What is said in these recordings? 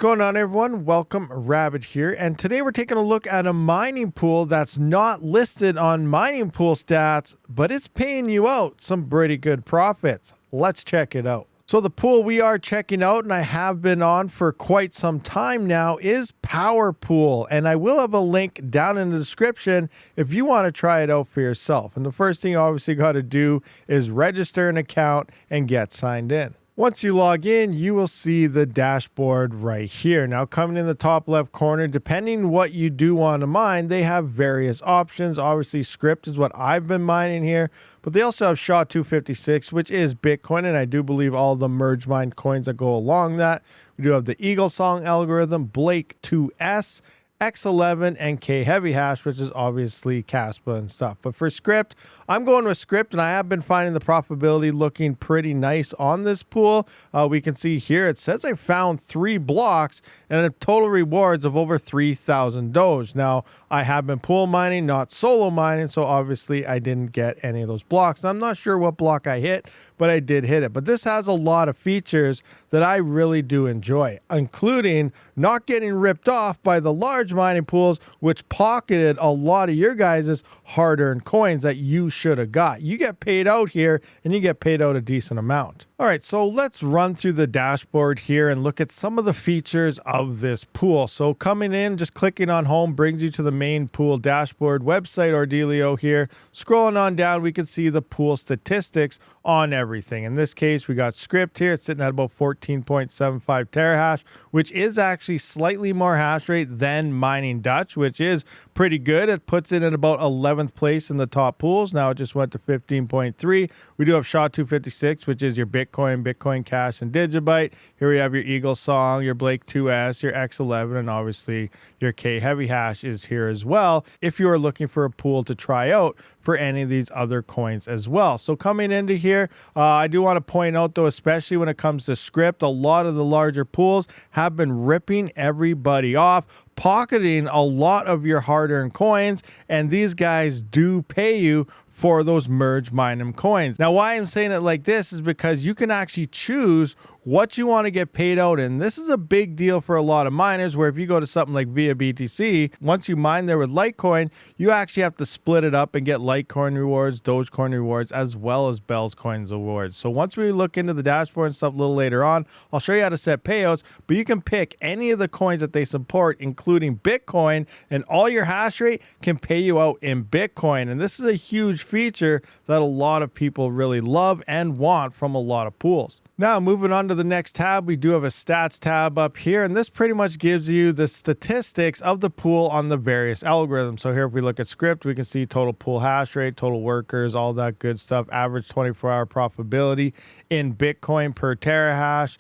going on, everyone? Welcome, Rabid here, and today we're taking a look at a mining pool that's not listed on mining pool stats, but it's paying you out some pretty good profits. Let's check it out. So the pool we are checking out, and I have been on for quite some time now, is Powerpool, and I will have a link down in the description if you want to try it out for yourself. And the first thing you obviously got to do is register an account and get signed in. Once you log in, you will see the dashboard right here. Now, coming in the top left corner, depending what you do want to mine, they have various options. Obviously, script is what I've been mining here, but they also have SHA-256, which is Bitcoin, and I do believe all the merge mine coins that go along that. We do have the Eagle Song algorithm, Blake 2S, X11, and K heavy hash, which is obviously Kaspa and stuff. But for script, I'm going with script, and I have been finding the profitability looking pretty nice on this pool. We can see here it says I found 3 blocks and a total rewards of over 3,000 Doge. Now, I have been pool mining, not solo mining, so obviously I didn't get any of those blocks. I'm not sure what block I hit, but I did hit it. But this has a lot of features that I really do enjoy, including not getting ripped off by the large mining pools, which pocketed a lot of your guys' hard-earned coins that you should have got. You get paid out here, and you get paid out a decent amount. All right, so let's run through the dashboard here and look at some of the features of this pool. So coming in, just clicking on home brings you to the main pool dashboard website or dealio here. Scrolling on down, we can see the pool statistics on everything. In this case, we got script here. It's sitting at about 14.75 terahash, which is actually slightly more hash rate than mining Dutch, which is pretty good. It puts it in about 11th place in the top pools. Now it just went to 15.3. We do have SHA-256, which is your Bitcoin Cash, and Digibyte. Here we have your Eagle Song, your Blake 2S, your X11, and obviously your K heavy hash is here as well if you are looking for a pool to try out for any of these other coins as well. So coming into here, I do want to point out though, especially when it comes to script, a lot of the larger pools have been ripping everybody off, pocketing a lot of your hard-earned coins, and these guys do pay you for those merge mine coins. Now, why I'm saying it like this is because you can actually choose what you want to get paid out in. This is a big deal for a lot of miners, where if you go to something like Via BTC, once you mine there with Litecoin, you actually have to split it up and get Litecoin rewards, Dogecoin rewards, as well as Bell's coins rewards. So once we look into the dashboard and stuff a little later on, I'll show you how to set payouts, but you can pick any of the coins that they support, including Bitcoin, and all your hash rate can pay you out in Bitcoin. And this is a huge feature that a lot of people really love and want from a lot of pools. Now, moving on to the next tab, we do have a stats tab up here, and this pretty much gives you the statistics of the pool on the various algorithms. So here, if we look at script, we can see total pool hash rate, total workers, all that good stuff, average 24-hour profitability in Bitcoin per terahash,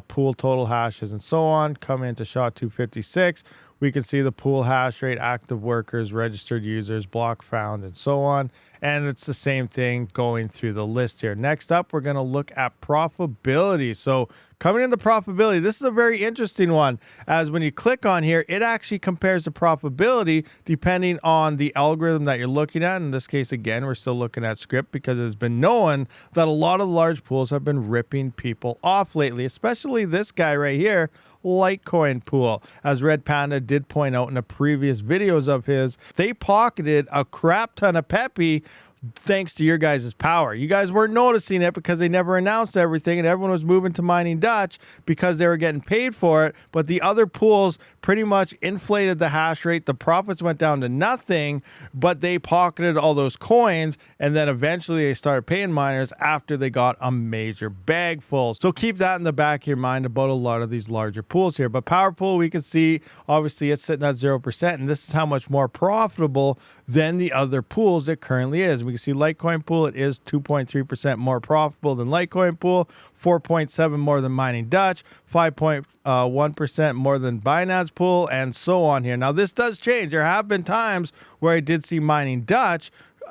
pool total hashes, and so on. Coming into SHA-256, we can see the pool hash rate, active workers, registered users, block found, and so on. And it's the same thing going through the list here. Next up, we're going to look at profitability. So coming into profitability, this is a very interesting one, as when you click on here, it actually compares the profitability depending on the algorithm that you're looking at. In this case, again, we're still looking at script because it's been known that a lot of large pools have been ripping people off lately, especially this guy right here, Litecoin pool. As Red Panda did point out in the previous videos of his, they pocketed a crap ton of peppy thanks to your guys' power. You guys weren't noticing it because they never announced everything, and everyone was moving to mining Dutch because they were getting paid for it. But the other pools pretty much inflated the hash rate. The profits went down to nothing, but they pocketed all those coins, and then eventually they started paying miners after they got a major bag full. So keep that in the back of your mind about a lot of these larger pools here. But Powerpool, we can see obviously it's sitting at 0%, and this is how much more profitable than the other pools it currently is. We can see Litecoin pool, it is 2.3% more profitable than Litecoin pool, 4.7% more than mining Dutch, 5.1% more than Binance pool, and so on here. Now, this does change. There have been times where I did see mining Dutch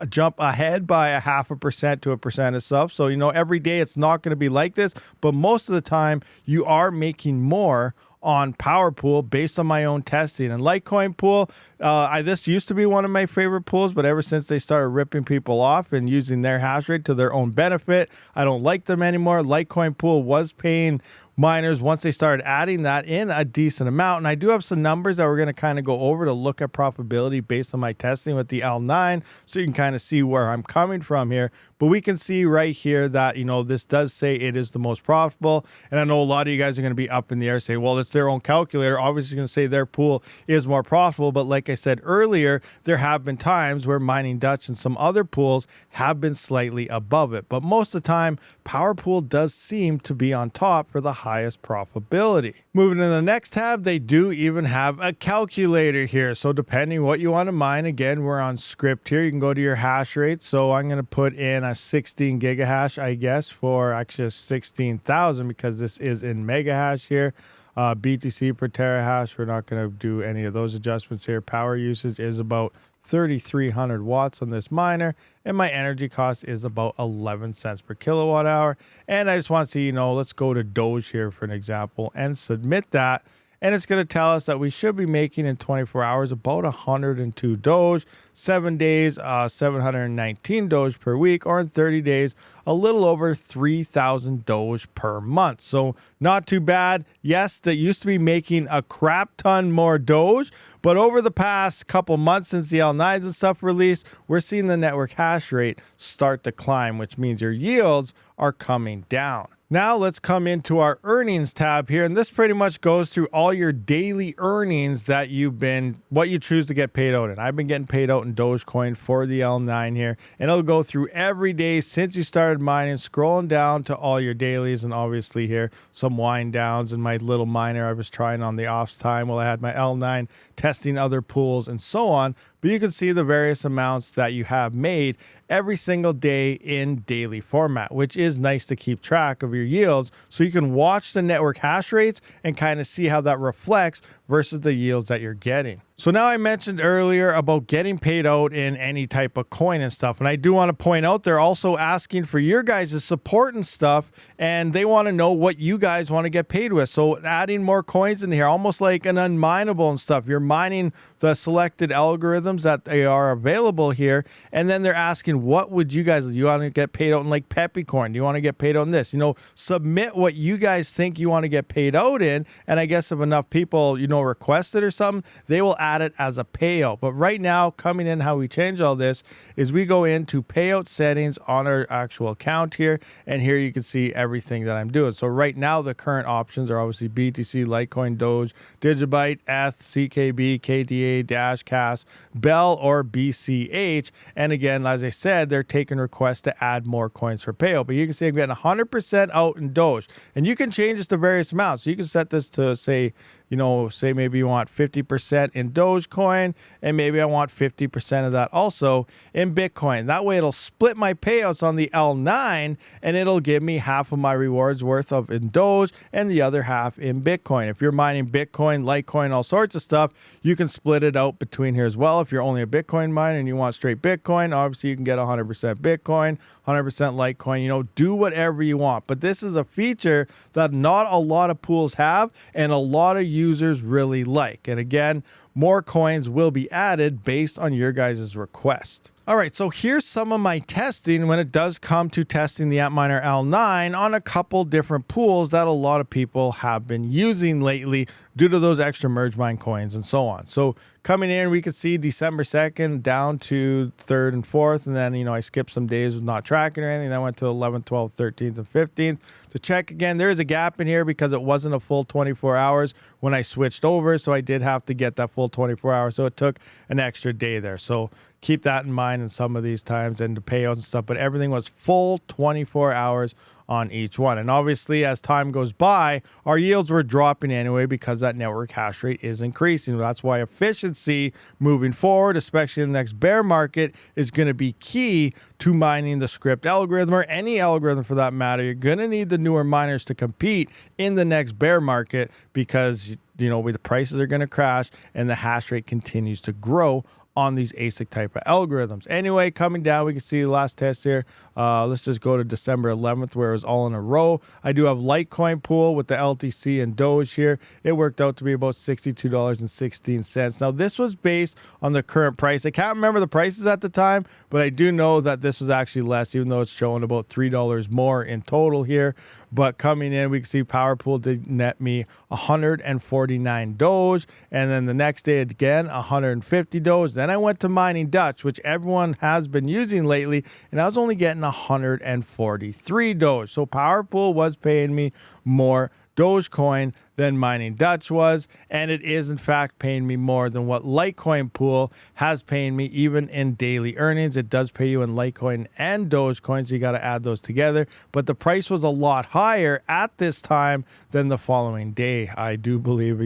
jump ahead by 0.5% to 1% of stuff. So, you know, every day it's not going to be like this, but most of the time you are making more on Powerpool based on my own testing. And Litecoin pool, this used to be one of my favorite pools, but ever since they started ripping people off and using their hash rate to their own benefit, I don't like them anymore. Litecoin pool was paying miners once they started adding that in a decent amount. And I do have some numbers that we're going to kind of go over to look at profitability based on my testing with the L9, so you can kind of see where I'm coming from here. But we can see right here that, you know, this does say it is the most profitable. And I know a lot of you guys are going to be up in the air saying, well, it's their own calculator. Obviously going to say their pool is more profitable. But like I said earlier, there have been times where Mining Dutch and some other pools have been slightly above it. But most of the time, Powerpool does seem to be on top for the highest profitability. Moving to the next tab, they do even have a calculator here. So depending what you want to mine, again, we're on script here. You can go to your hash rate. So I'm going to put in a 16 gigahash, I guess, for actually 16,000 because this is in mega hash here. BTC per terahash, we're not going to do any of those adjustments here. Power usage is about 3,300 watts on this miner, and my energy cost is about 11 cents per kilowatt hour. And I just want to see, you know, let's go to Doge here for an example and submit that. And it's going to tell us that we should be making in 24 hours about 102 Doge, 7 days, 719 Doge per week, or in 30 days, a little over 3,000 Doge per month. So not too bad. Yes, that used to be making a crap ton more Doge, but over the past couple months since the L9s and stuff released, we're seeing the network hash rate start to climb, which means your yields are coming down. Now let's come into our earnings tab here, and this pretty much goes through all your daily earnings that what you choose to get paid out in. I've been getting paid out in Dogecoin for the L9 here, and it'll go through every day since you started mining, scrolling down to all your dailies, and obviously here some wind downs in my little miner I was trying on the ops time while I had my L9 testing other pools and so on. But you can see the various amounts that you have made every single day in daily format, which is nice to keep track of your yields so you can watch the network hash rates and kind of see how that reflects versus the yields that you're getting. So now I mentioned earlier about getting paid out in any type of coin and stuff. And I do want to point out they're also asking for your guys' support and stuff. And they want to know what you guys want to get paid with. So adding more coins in here, almost like an unminable and stuff. You're mining the selected algorithms that they are available here. And then they're asking, what would you guys, you want to get paid out in like Peppycoin? Do you want to get paid out in this? You know, submit what you guys think you want to get paid out in. And I guess if enough people, you know, request it or something, they will add it as a payout. But right now, coming in, how we change all this is we go into payout settings on our actual account here, and here you can see everything that I'm doing. So right now the current options are obviously BTC, Litecoin, Doge, Digibyte, ETH, CKB, KDA, Dash, CAS, Bell, or BCH. And again, as I said, they're taking requests to add more coins for payout. But you can see I'm getting 100% out in Doge, and you can change this to various amounts. So you can set this to say, you know, say maybe you want 50% in Dogecoin, and maybe I want 50% of that also in Bitcoin. That way it'll split my payouts on the L9, and it'll give me half of my rewards worth of in Doge and the other half in Bitcoin. If you're mining Bitcoin, Litecoin, all sorts of stuff, you can split it out between here as well. If you're only a Bitcoin miner and you want straight Bitcoin, obviously you can get 100% Bitcoin, 100% Litecoin, you know, do whatever you want. But this is a feature that not a lot of pools have, and a lot of users really like. And again, more coins will be added based on your guys' request. All right, so here's some of my testing when it does come to testing the Antminer L9 on a couple different pools that a lot of people have been using lately due to those extra merge mine coins and so on. So coming in, we can see December 2nd down to 3rd and 4th, and then, you know, I skipped some days with not tracking or anything. Then went to 11th, 12th, 13th, and 15th to check again. There is a gap in here because it wasn't a full 24 hours when I switched over, so I did have to get that full 24 hours, so it took an extra day there. So keep that in mind in some of these times and the payouts and stuff, but everything was full 24 hours on each one. And obviously, as time goes by, our yields were dropping anyway because that network hash rate is increasing. That's why efficiency moving forward, especially in the next bear market, is going to be key to mining the script algorithm, or any algorithm for that matter. You're going to need the newer miners to compete in the next bear market because, you know, the prices are going to crash and the hash rate continues to grow on these ASIC type of algorithms. Anyway, coming down, we can see the last test here. Let's just go to December 11th where it was all in a row. I do have Litecoin pool with the LTC and Doge here. It worked out to be about $62.16. Now, this was based on the current price. I can't remember the prices at the time, but I do know that this was actually less, even though it's showing about $3 more in total here. But coming in, we can see Powerpool did net me 149 Doge, and then the next day again 150 Doge. Then I went to Mining Dutch, which everyone has been using lately, and I was only getting 143 Doge. So Powerpool was paying me more Dogecoin than Mining Dutch was, and it is in fact paying me more than what Litecoin pool has paying me even in daily earnings. It does pay you in Litecoin and Dogecoin, so you got to add those together, but the price was a lot higher at this time than the following day. I do believe,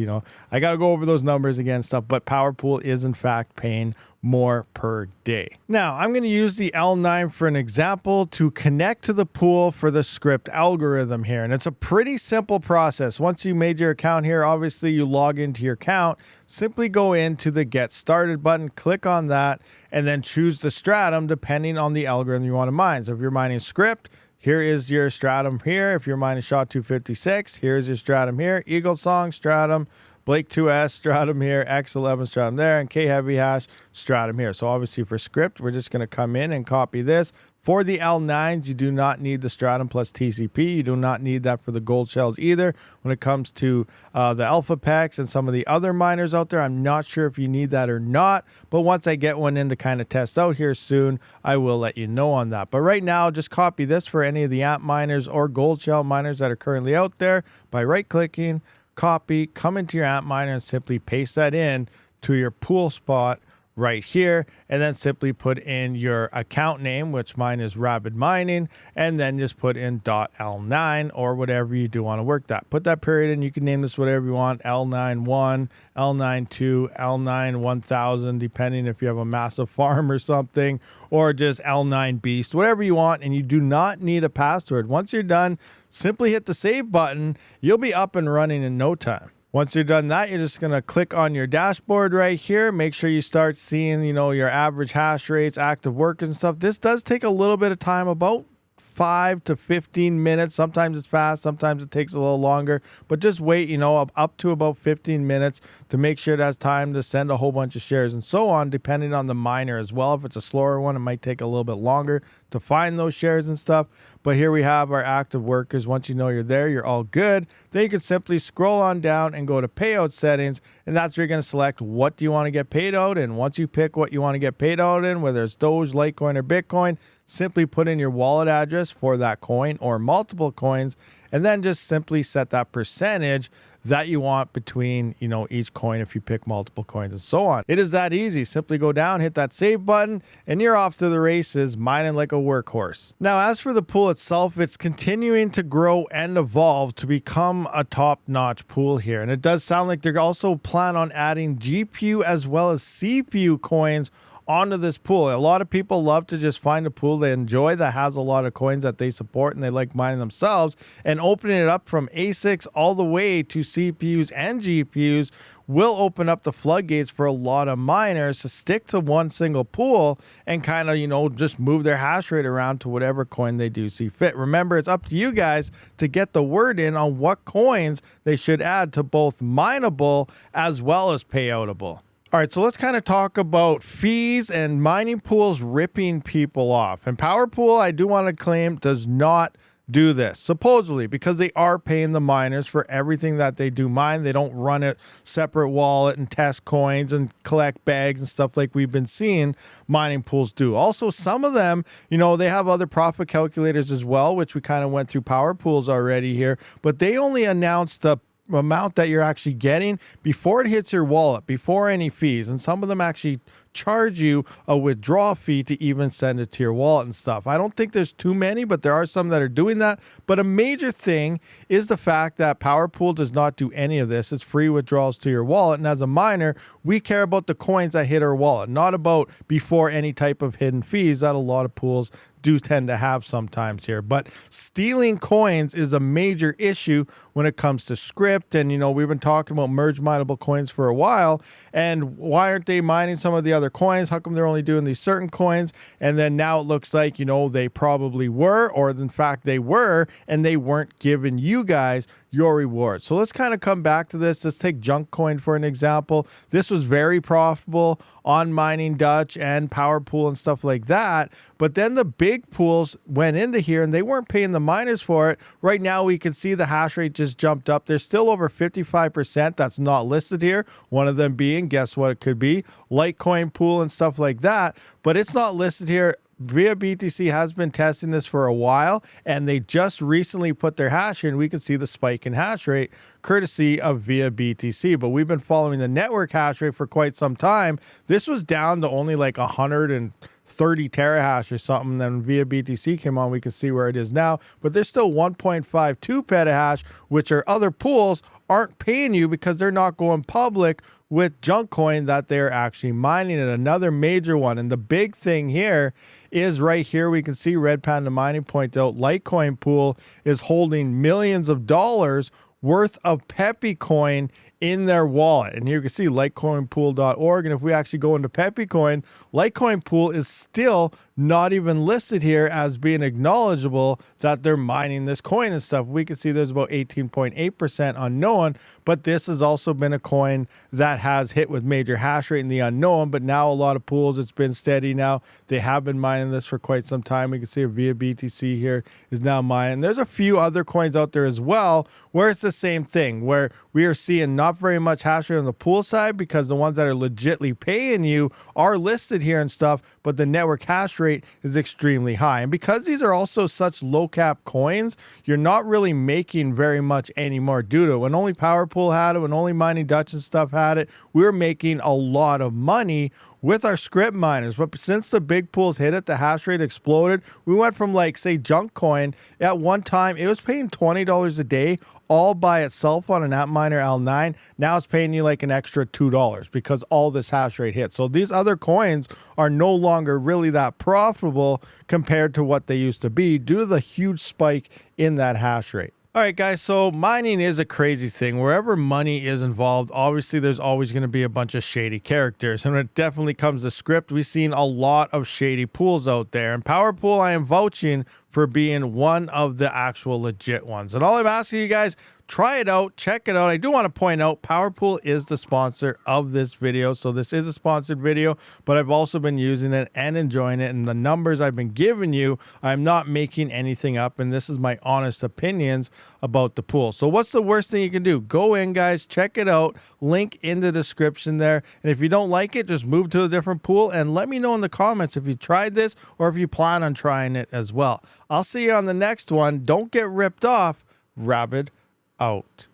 I got to go over those numbers again stuff, but Powerpool is in fact paying more per day. Now, I'm going to use the L9 for an example to connect to the pool for the script algorithm here. And it's a pretty simple process. Once you made your account here, obviously you log into your account, simply go into the Get Started button, click on that, and then choose the stratum depending on the algorithm you want to mine. So if you're mining script, here is your stratum here. If you're mining SHA-256, here's your stratum here. Eagle Song stratum, Blake 2S stratum here, X11 stratum there, and K Heavy Hash stratum here. So obviously for script, we're just going to come in and copy this. For the L9s, you do not need the stratum plus TCP. You do not need that for the gold shells either. When it comes to the Alpha Packs and some of the other miners out there, I'm not sure if you need that or not. But once I get one in to kind of test out here soon, I will let you know on that. But right now, just copy this for any of the AMP miners or gold shell miners that are currently out there by right-clicking, copy, come into your AMP miner and simply paste that in to your pool spot right here, and then simply put in your account name, which mine is Rabid Mining, and then just put in .L9 or whatever you do want to work that. Put that period in. You can name this whatever you want, L91, L92, L9 1000, depending if you have a massive farm or something, or just L9 Beast, whatever you want, and you do not need a password. Once you're done, simply hit the save button. You'll be up and running in no time. Once you're done that, you're just going to click on your dashboard right here. Make sure you start seeing, your average hash rates, active workers and stuff. This does take a little bit of time, about 5 to 15 minutes. Sometimes it's fast, sometimes it takes a little longer, but just wait, up to about 15 minutes to make sure it has time to send a whole bunch of shares and so on, depending on the miner as well. If it's a slower one, it might take a little bit longer to find those shares and stuff. But here we have our active workers. Once you know you're there, you're all good. Then you can simply scroll on down and go to payout settings, and that's where you're going to select what do you want to get paid out in. Once you pick what you want to get paid out in, whether it's Doge, Litecoin, or Bitcoin, simply put in your wallet address for that coin or multiple coins, and then just simply set that percentage that you want between, each coin if you pick multiple coins and so on. It is that easy. Simply go down, hit that save button, and you're off to the races, mining like a workhorse. Now, as for the pool itself, it's continuing to grow and evolve to become a top-notch pool here. And it does sound like they're also plan on adding GPU as well as CPU coins onto this pool. A lot of people love to just find a pool they enjoy that has a lot of coins that they support and they like mining themselves, and opening it up from ASICs all the way to CPUs and GPUs will open up the floodgates for a lot of miners to stick to one single pool and kind of, just move their hash rate around to whatever coin they do see fit. Remember, it's up to you guys to get the word in on what coins they should add to both mineable as well as payoutable. All right, so let's kind of talk about fees and mining pools ripping people off. And Powerpool, I do want to claim, does not do this, supposedly, because they are paying the miners for everything that they do mine. They don't run it separate wallet and test coins and collect bags and stuff like we've been seeing mining pools do. Also, some of them, they have other profit calculators as well, which we kind of went through Powerpools already here, but they only announced the amount that you're actually getting before it hits your wallet, before any fees. And some of them actually charge you a withdrawal fee to even send it to your wallet and stuff. I don't think there's too many, but there are some that are doing that. But a major thing is the fact that Powerpool does not do any of this. It's free withdrawals to your wallet. And as a miner, we care about the coins that hit our wallet, not about before any type of hidden fees that a lot of pools do tend to have sometimes here. But stealing coins is a major issue when it comes to script. And, we've been talking about merge mineable coins for a while. And why aren't they mining some of the other other coins? How come they're only doing these certain coins? And then now it looks like, you know, they probably were, or in fact they were, and they weren't giving you guys your rewards. So let's kind of come back to this. Let's take Junk Coin for an example. This was very profitable on Mining Dutch and Powerpool and stuff like that. But then the big pools went into here and they weren't paying the miners for it. Right now we can see the hash rate just jumped up. There's still over 55% that's not listed here. One of them being, guess what it could be? Litecoin pool and stuff like that. But it's not listed here. Via BTC has been testing this for a while, and they just recently put their hash in. We can see the spike in hash rate courtesy of Via BTC, but we've been following the network hash rate for quite some time. This was down to only like 130 terahash or something. Then Via BTC came on, we can see where it is now, but there's still 1.52 petahash, which are other pools aren't paying you because they're not going public with Junk Coin that they're actually mining it. Another major one. And the big thing here is right here, we can see Red Panda Mining point out Litecoin pool is holding millions of dollars worth of Pepe coin in their wallet. And here you can see litecoinpool.org. And if we actually go into Pepe coin, Litecoin pool is still not even listed here as being acknowledgeable that they're mining this coin and stuff. We can see there's about 18.8% unknown, but this has also been a coin that has hit with major hash rate in the unknown. But now a lot of pools, it's been steady now. They have been mining this for quite some time. We can see Via BTC here is now mining. There's a few other coins out there as well where it's the same thing, where we are seeing not very much hash rate on the pool side because the ones that are legitly paying you are listed here and stuff, but the network hash rate is extremely high. And because these are also such low cap coins, you're not really making very much anymore due to it. When only Powerpool had it, when only Mining Dutch and stuff had it, we were making a lot of money with our script miners. But since the big pools hit it, the hash rate exploded. We went from, like, say, Junk Coin. At one time, it was paying $20 a day all by itself on an Antminer L9. Now it's paying you like an extra $2 because all this hash rate hit. So these other coins are no longer really that profitable compared to what they used to be due to the huge spike in that hash rate. All right, guys, so mining is a crazy thing. Wherever money is involved, obviously there's always going to be a bunch of shady characters. And when it definitely comes to script, we've seen a lot of shady pools out there. And Powerpool, I am vouching for being one of the actual legit ones. And all I'm asking you guys, try it out, check it out. I do want to point out Powerpool is the sponsor of this video. So this is a sponsored video, but I've also been using it and enjoying it. And the numbers I've been giving you, I'm not making anything up. And this is my honest opinions about the pool. So what's the worst thing you can do? Go in, guys, check it out. Link in the description there. And if you don't like it, just move to a different pool and let me know in the comments if you tried this or if you plan on trying it as well. I'll see you on the next one. Don't get ripped off. Rabid out.